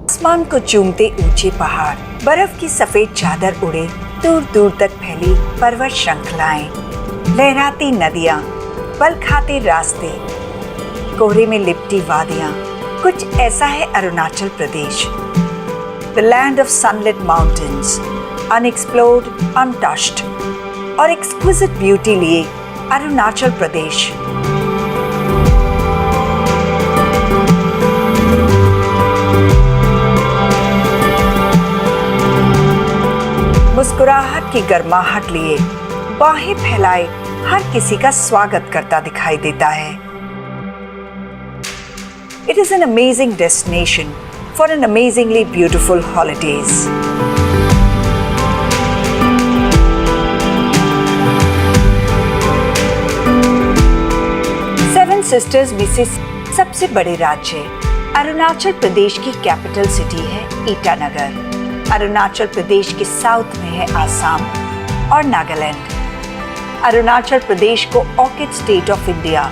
आसमान को चूमते ऊंचे पहाड़, बर्फ की सफेद चादर उड़े, दूर दूर तक फैली पर्वत श्रृंखलाएं, लहराती नदियां, पल खाते रास्ते, कोहरे में लिपटी वादियां, कुछ ऐसा है Arunachal Pradesh. The land of sunlit mountains, unexplored, untouched, और exquisite beauty लिए अरुणाचल प्रदेश। मुस्कुराहट की गर्माहट लिए बाहें फैलाए हर किसी का स्वागत करता दिखाई देता है। It is an amazing destination for an amazingly beautiful holidays. Seven sisters में से सबसे बड़े राज्य अरुणाचल प्रदेश की कैपिटल सिटी है ईटानगर। अरुणाचल प्रदेश के साउथ में है आसाम और नागालैंड। अरुणाचल प्रदेश को ऑर्किड स्टेट ऑफ इंडिया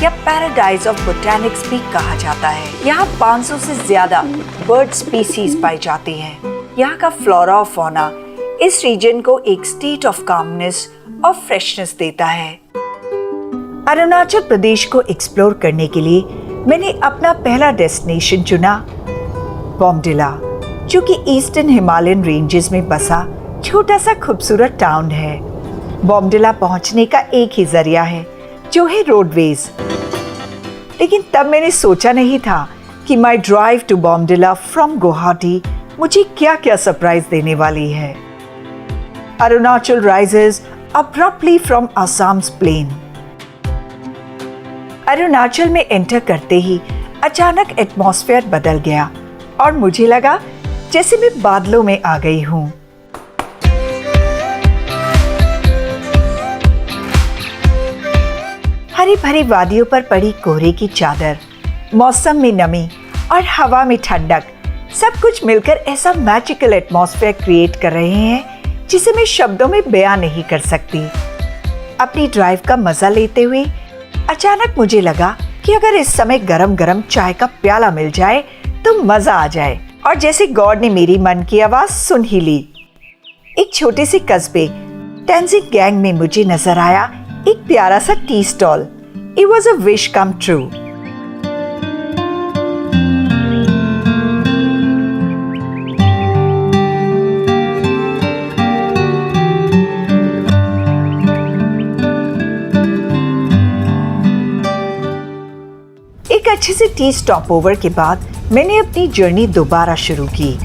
या पैराडाइज ऑफ बोटैनिक्स भी कहा जाता है। यहाँ 500 से ज्यादा बर्ड स्पीसीज पाई जाती हैं। यहाँ का फ्लोरा और फौना इस रीजन को एक स्टेट ऑफ कामनेस और फ्रेशनेस देता है। अरुणाचल प्रदेश को एक्सप्लोर करने के लिए मैंने अपना पहला डेस्टिनेशन चुना बॉमडिला, जो कि ईस्टर्न हिमालयन रेंजेस में बसा छोटा सा खूबसूरत टाउन है। बॉमडिला पहुंचने का एक ही जरिया है, जो है रोडवेज। लेकिन तब मैंने सोचा नहीं था कि my drive to Bomdila from Guwahati मुझे क्या क्या सरप्राइज देने वाली है। Arunachal rises abruptly from Assam's plain. Arunachal में एंटर करते ही अचानक एटमॉस्फेयर बदल गया और मुझे लगा जैसे मैं बादलों में आ गई हूं। हरी भरी वादियों पर पड़ी कोहरे की चादर, मौसम में नमी और हवा में ठंडक, सब कुछ मिलकर ऐसा मैजिकल एटमॉस्फेयर क्रिएट कर रहे हैं जिसे मैं शब्दों में बयां नहीं कर सकती। अपनी ड्राइव का मजा लेते हुए अचानक मुझे लगा कि अगर इस समय गरम गरम चाय का प्याला मिल जाए तो मजा आ जाए। और जैसे गॉड ने मेरी मन की आवाज सुन ही ली। एक छोटे से कस्बे टेंजिंग गैंग में मुझे नजर आया एक प्यारा सा tea stall. It was a wish come true. एक अच्छे से टी स्टॉप ओवर के बाद मैंने अपनी जर्नी दोबारा शुरू की।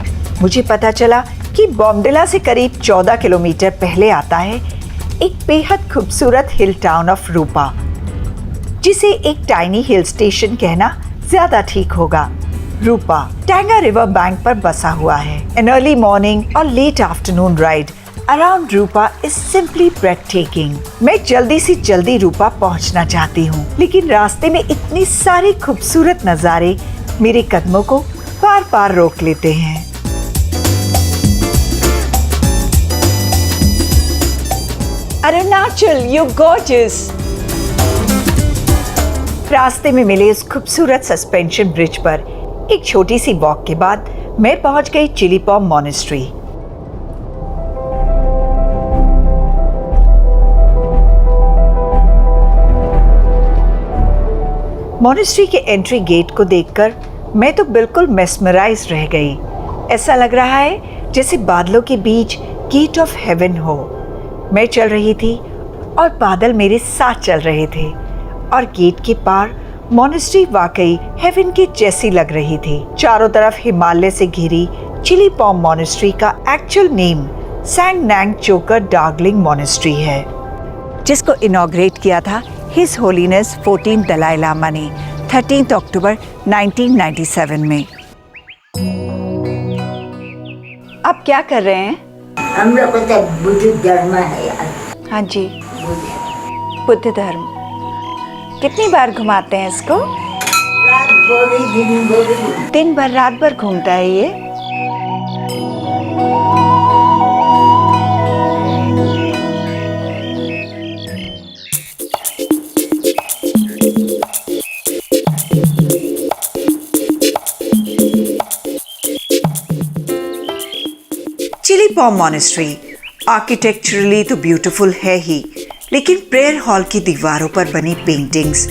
मुझे पता चला कि बॉमडिला से करीब 14 किलोमीटर पहले आता है एक बेहद खूबसूरत हिल टाउन ऑफ रूपा, जिसे एक टाइनी हिल स्टेशन कहना ज्यादा ठीक होगा। रूपा टैंगा रिवर बैंक पर बसा हुआ है। एन अर्ली मॉर्निंग और late afternoon ride around Rupa is simply breathtaking. मैं जल्दी से जल्दी रूपा पहुंचना चाहती हूँ, लेकिन रास्ते में इतनी सारी खूबसूरत नज़ारे मेरे कदमों को बार बार रोक लेते हैं। Arunachal, you gorgeous. रास्ते में मिले इस खूबसूरत सस्पेंशन ब्रिज पर एक छोटी सी वॉक के बाद मैं पहुंच गई चिलीपॉम मॉनेस्ट्री। मॉनेस्ट्री के एंट्री गेट को देखकर मैं तो बिल्कुल मेस्मराइज रह गई। ऐसा लग रहा है जैसे बादलों के बीच गेट ऑफ हेवन हो। मैं चल रही थी और बादल मेरे साथ चल रहे थे और गेट के पार मॉनेस्ट्री वाकई हेवन के जैसी लग रही थी। चारों तरफ हिमालय से घिरी चिलीपॉम मॉनेस्ट्री का एक्चुअल नेम सैंग नांग चोकर डार्गलिंग मॉनेस्ट्री है, जिसको इनॉग्रेट किया था हिज होलीनेस 14 दलाई लामा ने 13 अक्टूबर 1997 में। आप क्या कर रहे हैं? हम लोग का बुद्ध धर्म है यार। हाँ जी, बुद्ध धर्म। कितनी बार घुमाते हैं इसको? रात भर दिन भर रात भर घूमता है ये। पॉम मॉनेस्ट्री आर्किटेक्चरली तो ब्यूटीफुल है ही, लेकिन प्रेयर हॉल की दीवारों पर बनी पेंटिंग्स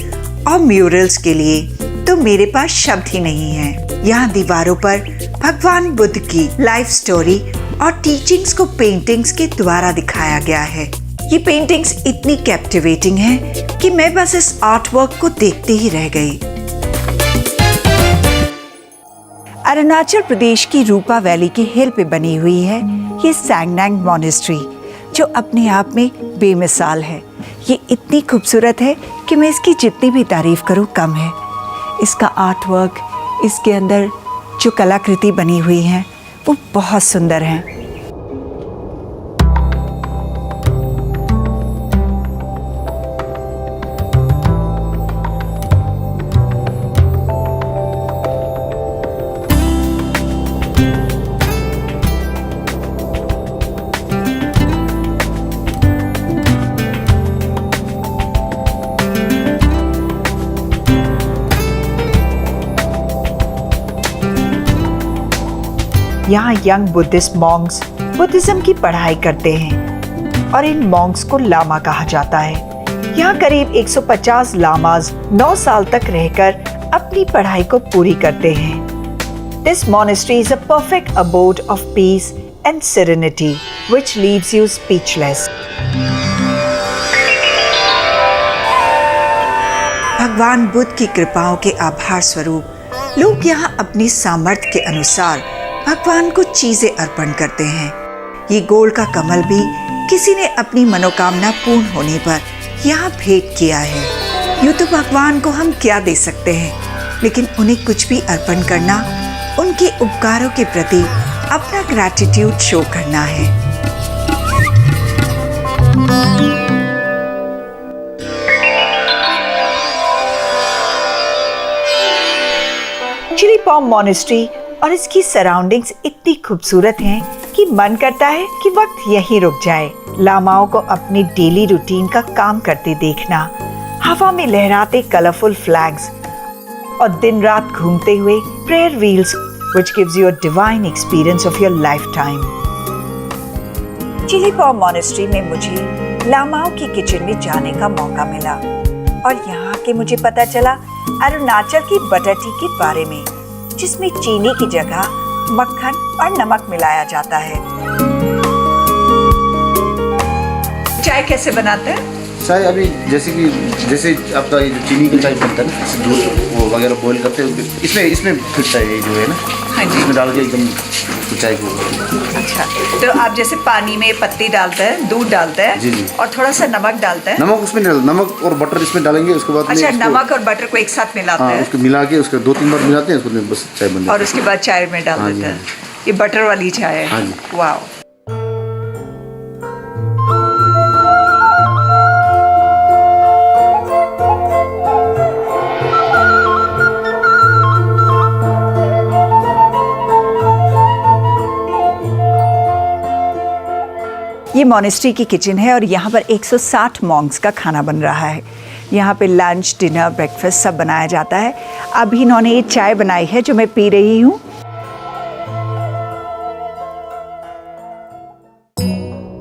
और म्यूरल्स के लिए तो मेरे पास शब्द ही नहीं है। यहाँ दीवारों पर भगवान बुद्ध की लाइफ स्टोरी और टीचिंग्स को पेंटिंग्स के द्वारा दिखाया गया है। ये पेंटिंग्स इतनी कैप्टिवेटिंग हैं कि मैं बस इस आर्ट वर्क को देखते ही रह गई। अरुणाचल प्रदेश की रूपा वैली के हिल पे बनी हुई है ये सैंगनांग मॉनेस्ट्री, जो अपने आप में बेमिसाल है। ये इतनी खूबसूरत है कि मैं इसकी जितनी भी तारीफ करूं कम है। इसका आर्ट वर्क, इसके अंदर जो कलाकृति बनी हुई है वो बहुत सुंदर है। यहाँ यंग बुद्धिस्ट मॉन्क्स बुद्धिज्म की पढ़ाई करते हैं और इन मॉन्क्स को लामा कहा जाता है। यहाँ करीब 150 लामाज 9 साल तक रहकर अपनी पढ़ाई को पूरी करते हैं। This monastery is a perfect abode of peace and serenity, which leaves you speechless. भगवान बुद्ध की कृपाओं के आभार स्वरूप लोग यहाँ अपनी सामर्थ्य के अनुसार भगवान को चीजें अर्पण करते हैं। ये गोल्ड का कमल भी किसी ने अपनी मनोकामना पूर्ण होने पर यहाँ भेंट किया है। यूँ तो भगवान को हम क्या दे सकते हैं, लेकिन उन्हें कुछ भी अर्पण करना उनके उपकारों के प्रति अपना ग्रैटिट्यूड शो करना है। चिली पॉम मॉनेस्ट्री और इसकी सराउंडिंग्स इतनी खूबसूरत हैं कि मन करता है कि वक्त यहीं रुक जाए। लामाओं को अपनी डेली रूटीन का काम करते देखना, हवा में लहराते कलरफुल फ्लैग्स और दिन रात घूमते हुए prayer wheels, which gives you a divine experience of your lifetime. Chillipam monastery में मुझे लामाओं की किचन में जाने का मौका मिला और यहाँ के मुझे पता चला अरुणाचल की बटर टी के बारे में, जिसमें चीनी की जगह मक्खन और नमक मिलाया जाता है। चाय कैसे बनाते हैं? चाय अभी जैसे आपका ये जो चीनी का चाय बनता है ना, दूध वो वगैरह बॉईल करते हैं, इसमें फिटता है ये जो है ना। हाँ जी। इसमें डाल के एकदम चाय को। अच्छा, तो आप जैसे पानी में पत्ती डालते हैं, दूध डालते हैं। जी जी। और थोड़ा सा नमक डालते हैं। नमक उसमें नमक और बटर इसमें डालेंगे, उसके बाद अच्छा, नमक और बटर को एक साथ मिलाते हैं। उसको मिला के उसके 2-3 बार मिलाते हैं, उसको बस चाय बन जाती है। और उसके बाद चाय में डाल देते हैं। ये बटर वाली चाय है। हाँ जी। वाह। ये मॉनेस्ट्री की किचन है और यहाँ पर 160 मॉन्क्स का खाना बन रहा है। यहाँ पे लंच, डिनर, ब्रेकफास्ट सब बनाया जाता है। अभी इन्होंने ये चाय बनाई है जो मैं पी रही हूँ।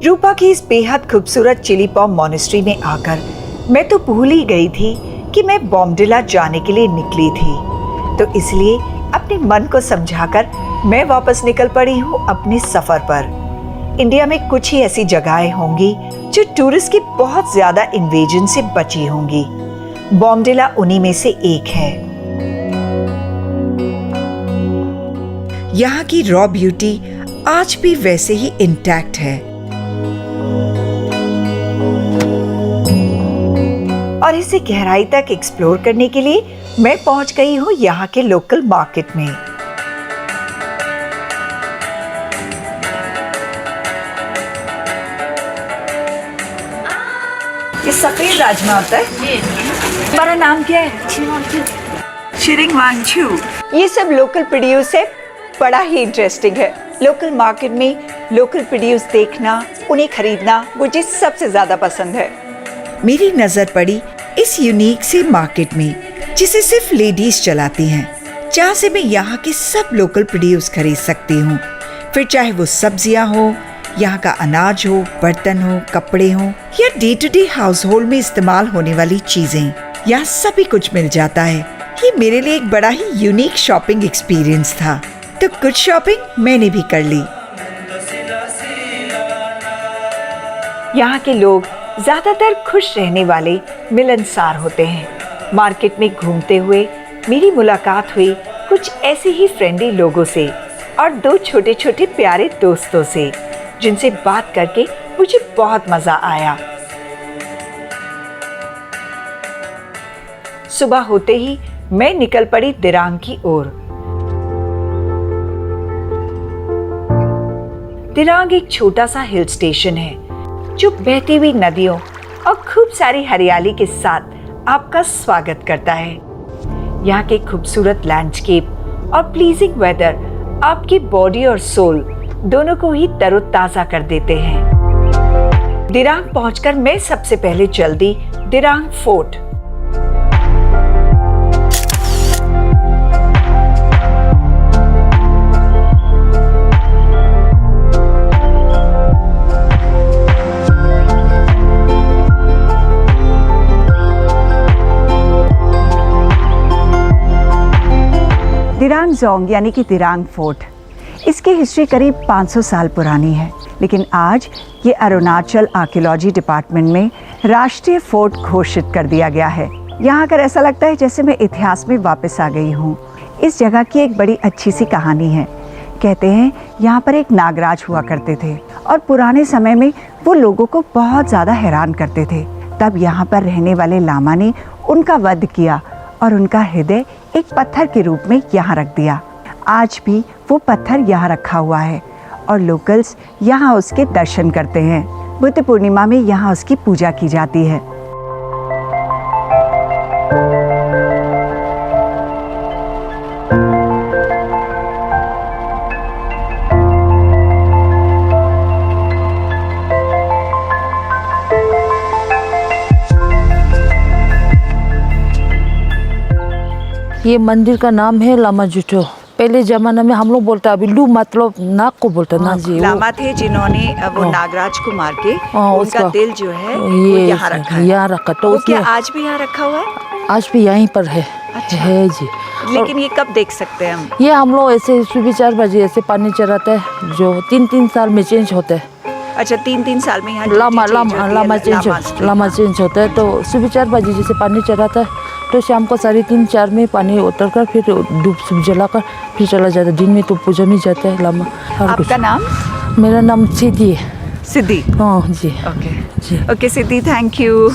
रूपा की इस बेहद खूबसूरत चिली पॉम मॉनेस्ट्री में आकर मैं तो भूल ही गई थी कि मैं बॉम्डिला जाने के लिए निकली थी, तो इसलिए अपने मन को समझाकर मैं वापस निकल पड़ी हूँ अपने सफर पर। इंडिया में कुछ ही ऐसी जगहें होंगी जो टूरिस्ट की बहुत ज्यादा इन्वेजन से बची होंगी। बॉम्डिला उन्हीं में से एक है। यहाँ की रॉ ब्यूटी आज भी वैसे ही इंटैक्ट है और इसे गहराई तक एक्सप्लोर करने के लिए मैं पहुंच गई हूँ यहाँ के लोकल मार्केट में। ये सफेद राजमा होता है। हमारा नाम क्या है? शिरिंग वांगचू। ये सब लोकल प्रोड्यूस है, बड़ा ही इंटरेस्टिंग है। लोकल मार्केट में लोकल प्रोड्यूस देखना, उन्हें खरीदना मुझे सबसे ज्यादा पसंद है। मेरी नजर पड़ी इस यूनिक से मार्केट में जिसे सिर्फ लेडीज चलाती हैं, जहाँ से मैं यहाँ के सब लोकल प्रोड्यूस खरीद सकती हूँ। फिर चाहे वो सब्जियां हो, यहाँ का अनाज हो, बर्तन हो, कपड़े हो या day to day household में इस्तेमाल होने वाली चीजें, यहाँ सभी कुछ मिल जाता है। ये मेरे लिए एक बड़ा ही यूनिक शॉपिंग एक्सपीरियंस था, तो कुछ शॉपिंग मैंने भी कर ली। यहाँ के लोग ज्यादातर खुश रहने वाले, मिलनसार होते हैं। मार्केट में घूमते हुए मेरी मुलाकात हुई कुछ ऐसे ही फ्रेंडली लोगों से और 2 छोटे छोटे प्यारे दोस्तों से, जिनसे बात करके मुझे बहुत मजा आया। सुबह होते ही मैं निकल पड़ी दिरांग की ओर। दिरांग एक छोटा सा हिल स्टेशन है जो बहती हुई नदियों और खूब सारी हरियाली के साथ आपका स्वागत करता है। यहाँ के खूबसूरत लैंडस्केप और प्लीजिंग वेदर आपकी बॉडी और सोल दोनों को ही तरोताजा कर देते हैं। दिरांग पहुंचकर मैं सबसे पहले चल दी दिरांग फोर्ट। दिरांग जोंग यानी कि दिरांग फोर्ट, इसकी हिस्ट्री करीब 500 साल पुरानी है, लेकिन आज ये अरुणाचल आर्कियोलॉजी डिपार्टमेंट में राष्ट्रीय फोर्ट घोषित कर दिया गया है। यहाँ आकर ऐसा लगता है जैसे मैं इतिहास में वापस आ गई हूँ। इस जगह की एक बड़ी अच्छी सी कहानी है। कहते हैं यहाँ पर एक नागराज हुआ करते थे और पुराने समय में वो लोगों को बहुत ज़्यादा हैरान करते थे। तब यहाँ पर रहने वाले लामा ने उनका वध किया और उनका हृदय एक पत्थर के रूप में यहाँ रख दिया। आज भी वो पत्थर यहाँ रखा हुआ है और लोकल्स यहाँ उसके दर्शन करते हैं। बुद्ध पूर्णिमा में यहाँ उसकी पूजा की जाती है। ये मंदिर का नाम है लामा जुटो। पहले जमाना में हम लोग बोलते, अभी लू मतलब नाग को बोलते ना जी। लामा थे जिन्होंने वो नागराज को मार के उनका दिल जो है वो यहाँ रखा है। यहाँ रखा तो क्या आज भी यहाँ रखा हुआ है? आज भी यहीं पर है। अच्छा। है जी। लेकिन ये कब देख सकते हैं हम? ये हम लोग ऐसे सुबह 4 बजे ऐसे पानी चढ़ाते हैं, जो 3-3 साल में चेंज होता है। अच्छा, 3-3 साल में यहाँ लामा चेंज होता है। तो सुबह 4 बजे जैसे पानी चढ़ाता है तो शाम को 3:30-4 में पानी उतर कर फिर धूप सूप जलाकर फिर चला जाता है। दिन में तो पूजा में जाता है लामा। आपका नाम? मेरा नाम सिद्धि है। सिद्धि? हाँ जी। ओके जी। Okay Siddhi, thank you.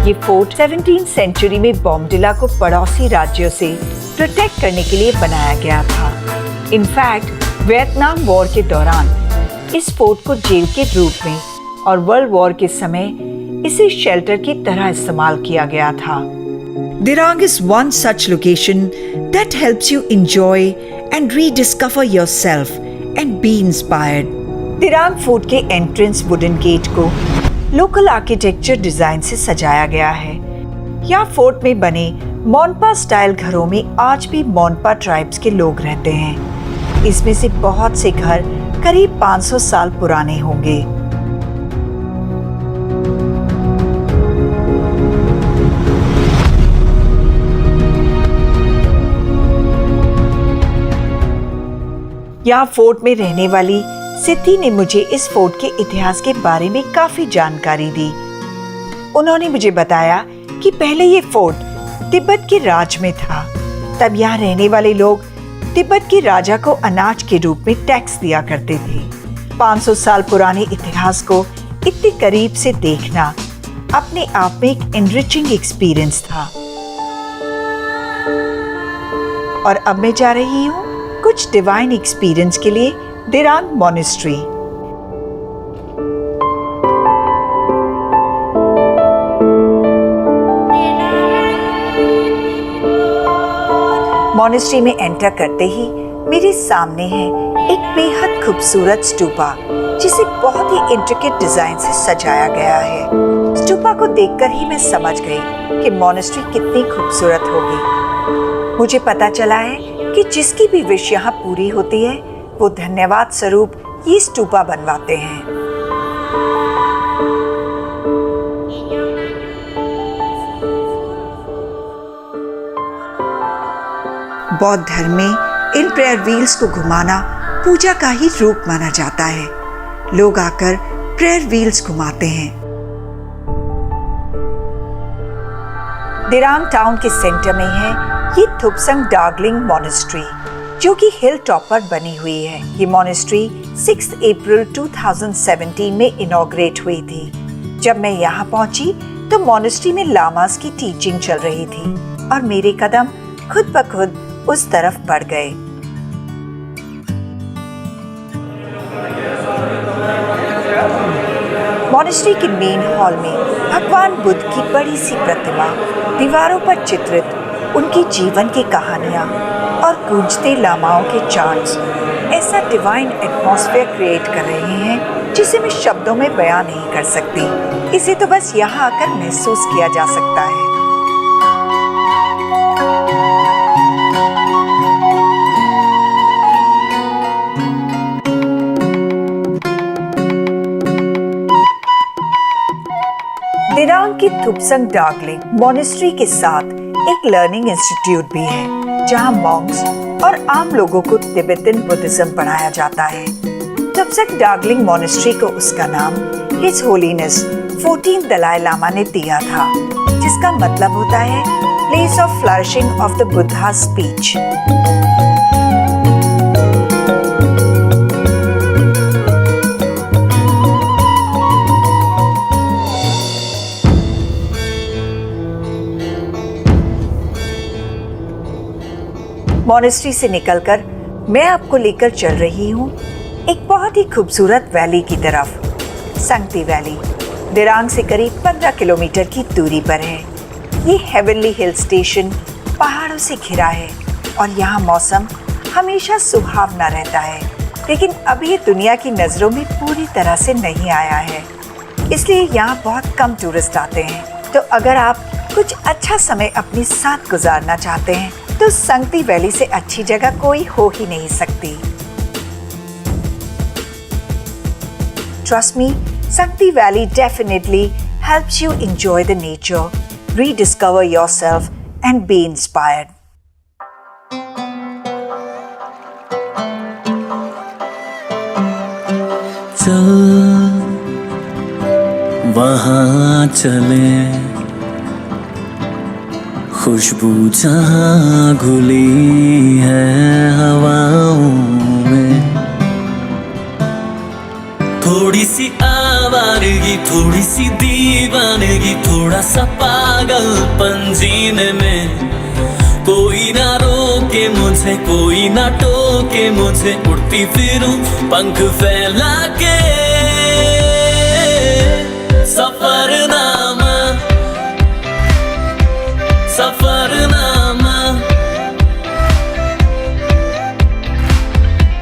ये फोर्ट 17वीं सेंचुरी में बॉम्डिला को पड़ोसी राज्यों से प्रोटेक्ट करने के लिए बनाया गया था। इनफैक्ट वियतनाम वॉर के दौरान इस फोर्ट को जेल के रूप में और वर्ल्ड वॉर के समय इसे शेल्टर की तरह इस्तेमाल किया गया था। Dirang is one such location that helps you enjoy and rediscover yourself and be inspired. Dirang fort के एंट्रेंस वुडन गेट को लोकल आर्किटेक्चर डिजाइन से सजाया गया है। यहाँ फोर्ट में बने मोनपा स्टाइल घरों में आज भी मोनपा ट्राइब्स के लोग रहते हैं। इसमें से बहुत से घर करीब 500 साल पुराने होंगे। यहाँ फोर्ट में रहने वाली सिद्धि ने मुझे इस फोर्ट के इतिहास के बारे में काफी जानकारी दी। उन्होंने मुझे बताया कि पहले ये फोर्ट तिब्बत के राज में था। तब यहाँ रहने वाले लोग तिब्बत के राजा को अनाज के रूप में टैक्स दिया करते थे। 500 साल पुराने इतिहास को इतने करीब से देखना अपने आप में एक एनरिचिंग एक्सपीरियंस था। और अब मैं जा रही हूँ कुछ डिवाइन एक्सपीरियंस के लिए दिरांग मॉनेस्ट्री। मॉनेस्ट्री में एंटर करते ही मेरे सामने है एक बेहद खूबसूरत स्टूपा जिसे बहुत ही इंट्रिकेट डिजाइन से सजाया गया है। स्टूपा को देखकर ही मैं समझ गई कि मॉनेस्ट्री कितनी खूबसूरत होगी। मुझे पता चला है कि जिसकी भी विश यहाँ पूरी होती है वो धन्यवाद स्वरूप ये स्टूपा बनवाते हैं। बौद्ध धर्म में इन प्रेयर व्हील्स को घुमाना पूजा का ही रूप माना जाता है। लोग आकर प्रेयर व्हील्स घुमाते हैं। दिरांग टाउन के सेंटर में है ये थुपसंग डार्गलिंग मॉनेस्ट्री जो कि हिल टॉप पर बनी हुई है। ये मॉनेस्ट्री 6 अप्रैल 2017 में इनॉग्रेट हुई थी। जब मैं यहाँ पहुंची तो मॉनेस्ट्री में लामास की टीचिंग चल रही थी और मेरे कदम खुद ब खुद उस तरफ बढ़ गए। मॉनेस्ट्री के मेन हॉल में भगवान बुद्ध की बड़ी सी प्रतिमा, दीवारों पर चित्रित उनकी जीवन की कहानियां और गूंजते लामाओं के चांट्स ऐसा डिवाइन एटमॉस्फेयर क्रिएट कर रहे हैं जिसे मैं शब्दों में बयां नहीं कर सकती। इसे तो बस यहाँ आकर महसूस किया जा सकता है। दिरांग की थुपसंग डार्गलिंग मॉनेस्ट्री के साथ एक लर्निंग इंस्टीट्यूट भी है जहां मॉन्क्स और आम लोगों को तिब्बतन बुद्धिज्म पढ़ाया जाता है। थुपसंग डार्गलिंग मॉनेस्ट्री को उसका नाम हिज होलीनेस 14 दलाई लामा ने दिया था, जिसका मतलब होता है place of flourishing of the Buddha speech. Monastery से निकलकर मैं आपको लेकर चल रही हूँ एक बहुत ही खूबसूरत वैली की तरफ। संगती वैली दिरांग से करीब 15 किलोमीटर की दूरी पर है। ये हेवनली हिल स्टेशन पहाड़ों से घिरा है और यहाँ मौसम हमेशा सुहावना रहता है, लेकिन अभी ये दुनिया की नज़रों में पूरी तरह से नहीं आया है, इसलिए यहाँ बहुत कम टूरिस्ट आते हैं। तो अगर आप कुछ अच्छा समय अपने साथ गुजारना चाहते हैं तो संगती वैली से अच्छी जगह कोई हो ही नहीं सकती। Trust me, Sakti Valley definitely helps you enjoy the nature, rediscover yourself and be inspired. चल वहाँ चले खुशबू जहाँ घुली है हवाओं में, थोड़ी सी आवारगी थोड़ी सी दीवानगी थोड़ा सा पागलपन जीने में, कोई ना रोके मुझे कोई ना टोके मुझे, उड़ती फिरूं पंख फैला के। सफरनामा सफरनामा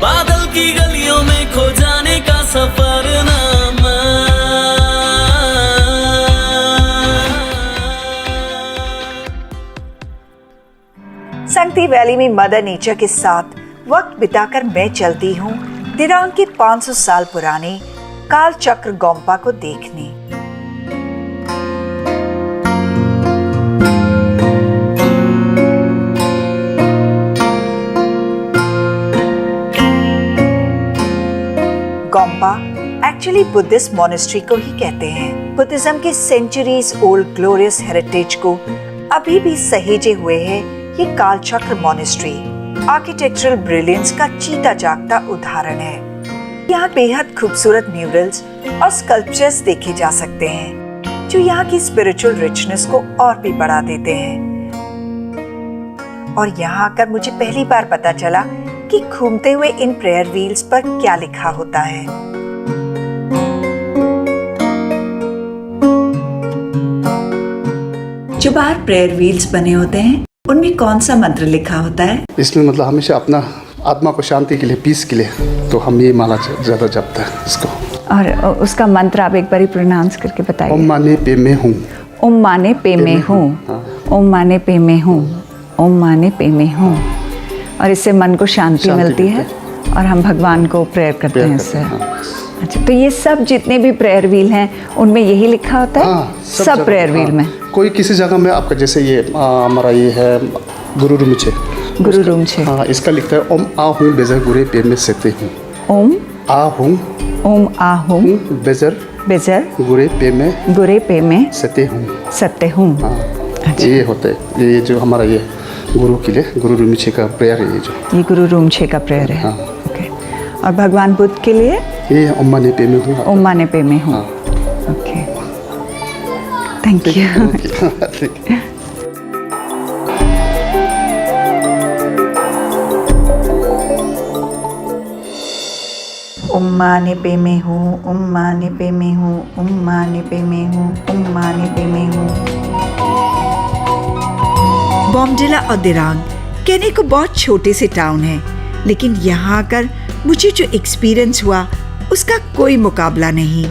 बादल की गलियों में खो जाने का सफरनामा। संगती वैली में मदर नेचर के साथ वक्त बिताकर मैं चलती हूँ दिरांग के 500 साल पुराने काल चक्र गोम्पा को देखने। गोम्पा एक्चुअली बुद्धिस्ट मॉनेस्ट्री को ही कहते हैं। बुद्धिज्म के सेंचुरीज ओल्ड ग्लोरियस हेरिटेज को अभी भी सहेजे हुए है ये कालचक्र मॉनेस्ट्री। आर्किटेक्चरल ब्रिलियंस का जीता जागता उदाहरण है। यहाँ बेहद खूबसूरत म्यूरल्स और स्कल्पचर्स देखे जा सकते हैं जो यहाँ की स्पिरिचुअल रिचनेस को और भी बढ़ा देते हैं। और यहाँ आकर मुझे पहली बार पता चला कि घूमते हुए इन प्रेयर व्हील्स पर क्या लिखा होता है। जो बाहर प्रेयर व्हील्स बने होते हैं उनमें कौन सा मंत्र लिखा होता है? इसमें मतलब हमेशा अपना आत्मा को शांति के लिए, पीस के लिए, तो हम ये माला ज़्यादा जपते हैं इसको। और उसका मंत्र आप एक बारी प्रोनाउंस करके बताइए। ओम माने पे मैं हूँ। ओम माने पे मैं हूँ, हाँ। ओम माने पे मैं हूँ, ओम माने पे मैं हूँ। और इससे मन को शांति मिलती है और हम भगवान को प्रेयर करते हैं इससे। अच्छा, तो ये सब जितने भी प्रेयर व्हील हैं उनमें यही लिखा होता है? हाँ, सब प्रेयर व्हील में। कोई किसी जगह में आपका जैसे ये हमारा ये है गुरु रूम छे। गुरु रूम छे। हाँ, इसका लिखता है ओम आ हूँ बेजर गुरे पे में सहते हूँ। ओम आ हूँ। ओम आ हूँ बेजर बेजर गुरे पे में सहते हूँ। सत्य हूँ। हाँ, ये होता है, ये जो हमारा ये गुरु के लिए गुरु रूम छे का प्रेयर है, ये गुरु रूम छे का प्रेयर है। हाँ। ओके। और भगवान बुद्ध के लिए? ये ओम माने पे में हूँ। ओम माने पे में हूँ। हाँ। Okay, thank you. ओम माने पे में हूँ, ओम माने पे में हूँ, ओम माने पे में हूँ, ओम माने पे में हूँ। बॉम्डिला और दिरांग कहने को बहुत छोटे से टाउन है, लेकिन यहाँ आकर मुझे जो एक्सपीरियंस हुआ उसका कोई मुकाबला नहीं।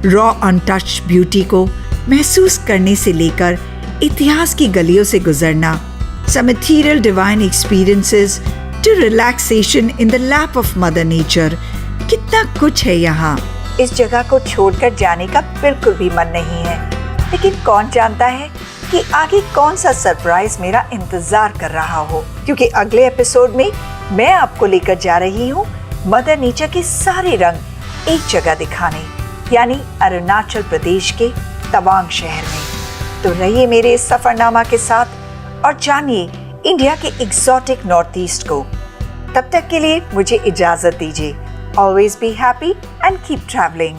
रॉ अनटच्ड ब्यूटी को महसूस करने से लेकर इतिहास की गलियों से गुजरना, some ethereal divine experiences to relaxation in the lap of mother nature, कितना कुछ है यहाँ। इस जगह को छोड़कर जाने का बिल्कुल भी मन नहीं है, लेकिन कौन जानता है कि आगे कौन सा सरप्राइज मेरा इंतजार कर रहा हो, क्योंकि अगले एपिसोड में मैं आपको लेकर जा रही हूँ मदर नेचर के सारे रंग एक जगह दिखाने, यानी अरुणाचल प्रदेश के तवांग शहर में। तो रहिए मेरे इस सफरनामा के साथ और जानिए इंडिया के एक्सोटिक नॉर्थ ईस्ट को। तब तक के लिए मुझे इजाजत दीजिए। Always be happy and keep traveling.